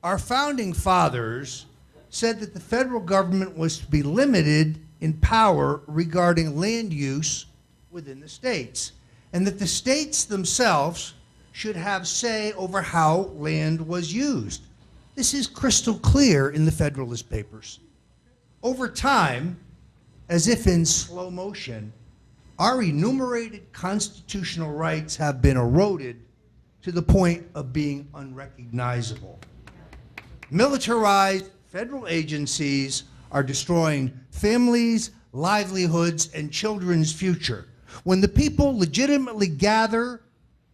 Our founding fathers said that the federal government was to be limited in power regarding land use within the states, and that the states themselves should have say over how land was used. This is crystal clear in the Federalist Papers. Over time, as if in slow motion, our enumerated constitutional rights have been eroded to the point of being unrecognizable. Militarized federal agencies are destroying families, livelihoods, and children's future. When the people legitimately gather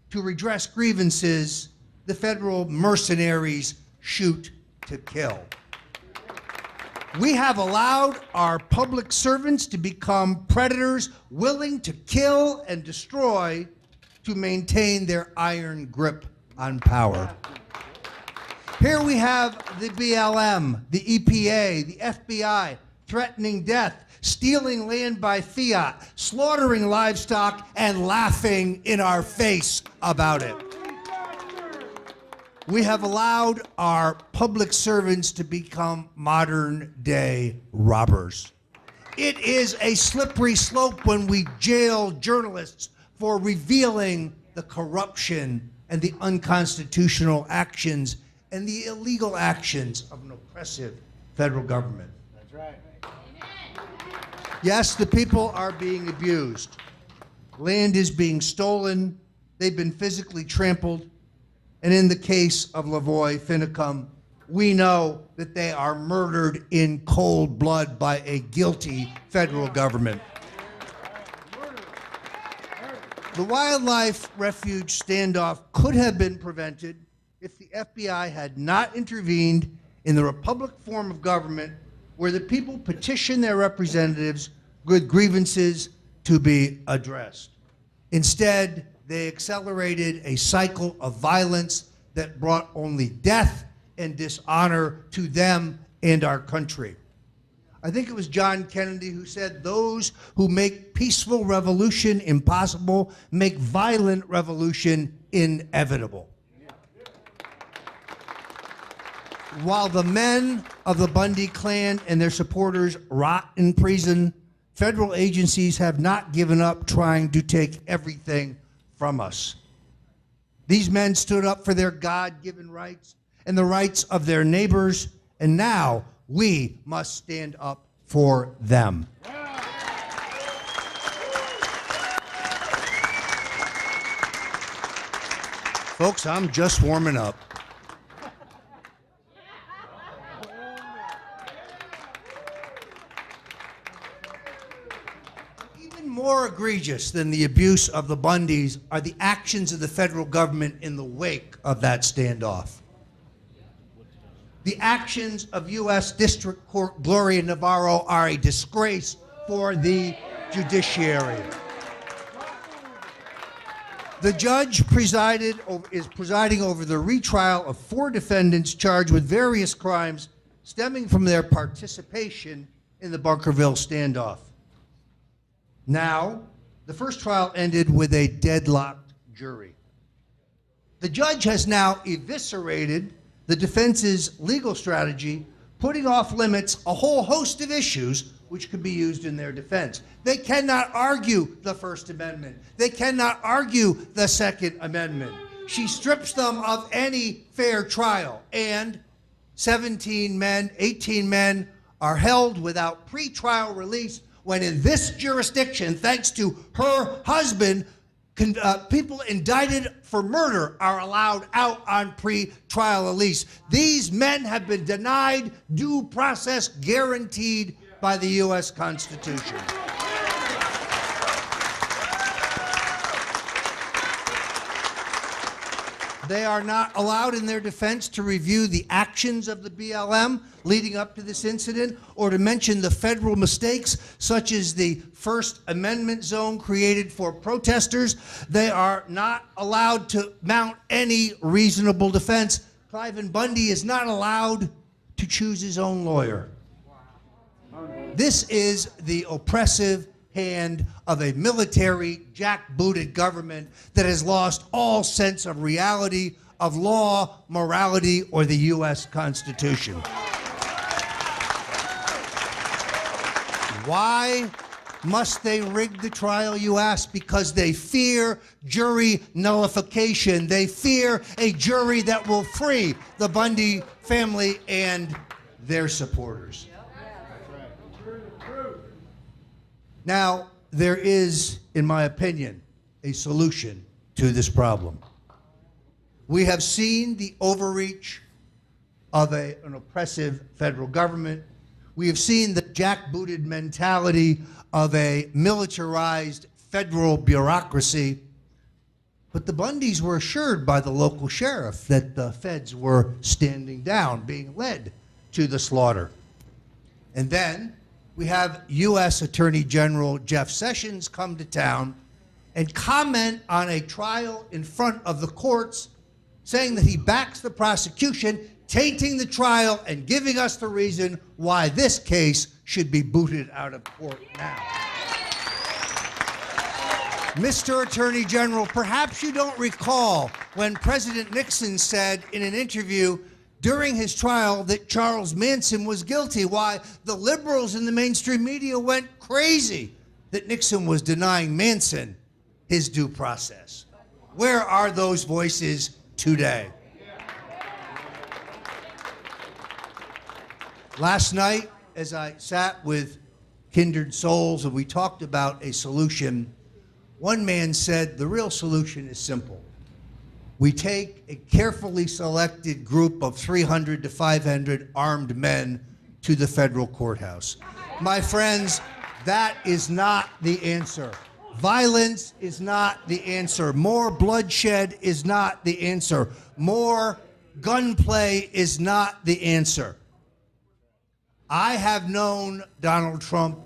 to redress grievances, the federal mercenaries shoot to kill. We have allowed our public servants to become predators willing to kill and destroy to maintain their iron grip on power. Here we have the BLM, the EPA, the FBI threatening death, stealing land by fiat, slaughtering livestock, and laughing in our face about it. We have allowed our public servants to become modern-day robbers. It is a slippery slope when we jail journalists for revealing the corruption and the unconstitutional actions and the illegal actions of an oppressive federal government. That's right. Yes, the people are being abused. Land is being stolen. They've been physically trampled. And in the case of Lavoy Finicum, we know that they are murdered in cold blood by a guilty federal government. The wildlife refuge standoff could have been prevented if the FBI had not intervened in the republic form of government where the people petition their representatives with grievances to be addressed. Instead, they accelerated a cycle of violence that brought only death and dishonor to them and our country. I think it was John Kennedy who said, "Those who make peaceful revolution impossible make violent revolution inevitable." While the men of the Bundy clan and their supporters rot in prison, federal agencies have not given up trying to take everything from us. These men stood up for their God-given rights and the rights of their neighbors, and now we must stand up for them. Folks, I'm just warming up. More egregious than the abuse of the Bundys are the actions of the federal government in the wake of that standoff. The actions of U.S. District Court Gloria Navarro are a disgrace for the judiciary. The judge is presiding over the retrial of 4 defendants charged with various crimes stemming from their participation in the Bunkerville standoff. Now, the first trial ended with a deadlocked jury. The judge has now eviscerated the defense's legal strategy, putting off limits a whole host of issues which could be used in their defense. They cannot argue the First Amendment. They cannot argue the Second Amendment. She strips them of any fair trial, and 18 men are held without pre-trial release, when in this jurisdiction, thanks to her husband, people indicted for murder are allowed out on pre-trial release. These men have been denied due process guaranteed by the U.S. Constitution. They are not allowed in their defense to review the actions of the BLM leading up to this incident, or to mention the federal mistakes such as the First Amendment zone created for protesters. They are not allowed to mount any reasonable defense. Cliven Bundy is not allowed to choose his own lawyer. This is the oppressive hand of a military, jackbooted government that has lost all sense of reality, of law, morality, or the U.S. Constitution. Why must they rig the trial, you ask? Because they fear jury nullification. They fear a jury that will free the Bundy family and their supporters. Now, there is, in my opinion, a solution to this problem. We have seen the overreach of an oppressive federal government. We have seen the jackbooted mentality of a militarized federal bureaucracy. But the Bundys were assured by the local sheriff that the feds were standing down, being led to the slaughter. And then we have U.S. Attorney General Jeff Sessions come to town and comment on a trial in front of the courts, saying that he backs the prosecution, tainting the trial and giving us the reason why this case should be booted out of court now. Mr. Attorney General, perhaps you don't recall when President Nixon said in an interview during his trial that Charles Manson was guilty, why the liberals in the mainstream media went crazy that Nixon was denying Manson his due process. Where are those voices today? Last night, as I sat with kindred souls and we talked about a solution, one man said the real solution is simple. We take a carefully selected group of 300 to 500 armed men to the federal courthouse. My friends, that is not the answer. Violence is not the answer. More bloodshed is not the answer. More gunplay is not the answer. I have known Donald Trump,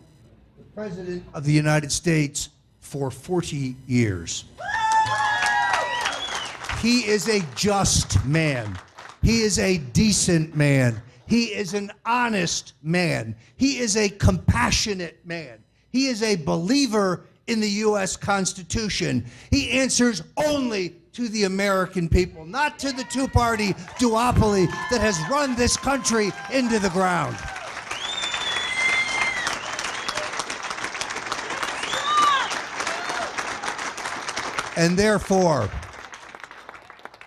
the President of the United States, for 40 years. He is a just man. He is a decent man. He is an honest man. He is a compassionate man. He is a believer in the U.S. Constitution. He answers only to the American people, not to the two-party duopoly that has run this country into the ground. And therefore,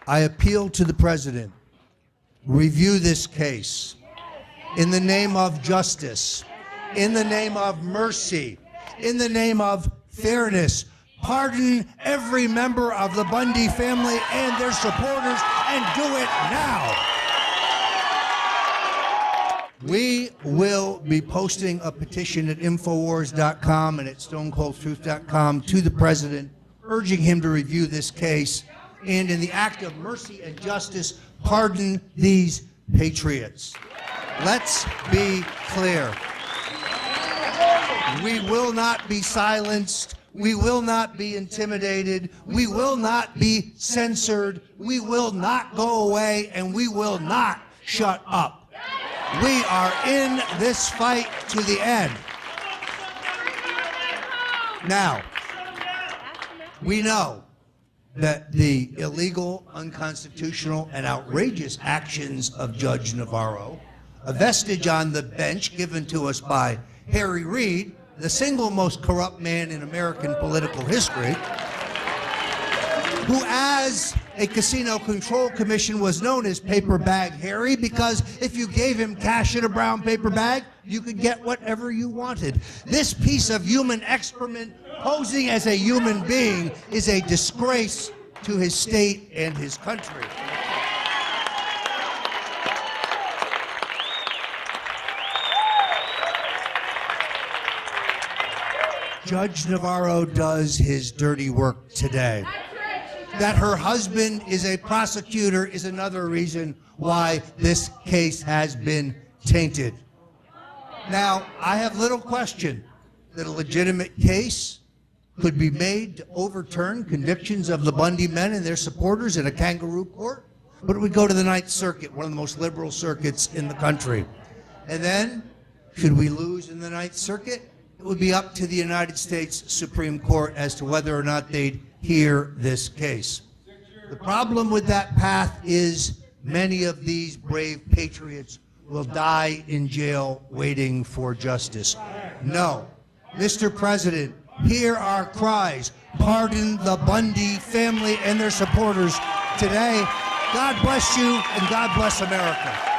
I appeal to the President, review this case in the name of justice, in the name of mercy, in the name of fairness. Pardon every member of the Bundy family and their supporters, and do it now. We will be posting a petition at Infowars.com and at StoneColdTruth.com to the President, urging him to review this case and, in the act of mercy and justice, pardon these patriots. Let's be clear. We will not be silenced. We will not be intimidated. We will not be censored. We will not go away, and we will not shut up. We are in this fight to the end. Now, we know that the illegal, unconstitutional, and outrageous actions of Judge Navarro, a vestige on the bench given to us by Harry Reid, the single most corrupt man in American political history, who as a casino control commission was known as Paper Bag Harry, because if you gave him cash in a brown paper bag, you could get whatever you wanted. This piece of human excrement posing as a human being is a disgrace to his state and his country. Judge Navarro does his dirty work today. That her husband is a prosecutor is another reason why this case has been tainted. Now, I have little question that a legitimate case could be made to overturn convictions of the Bundy men and their supporters in a kangaroo court, but it would go to the Ninth Circuit, one of the most liberal circuits in the country. And then, should we lose in the Ninth Circuit, it would be up to the United States Supreme Court as to whether or not they'd hear this case. The problem with that path is many of these brave patriots will die in jail waiting for justice. No. Mr. President, hear our cries. Pardon the Bundy family and their supporters today. God bless you, and God bless America.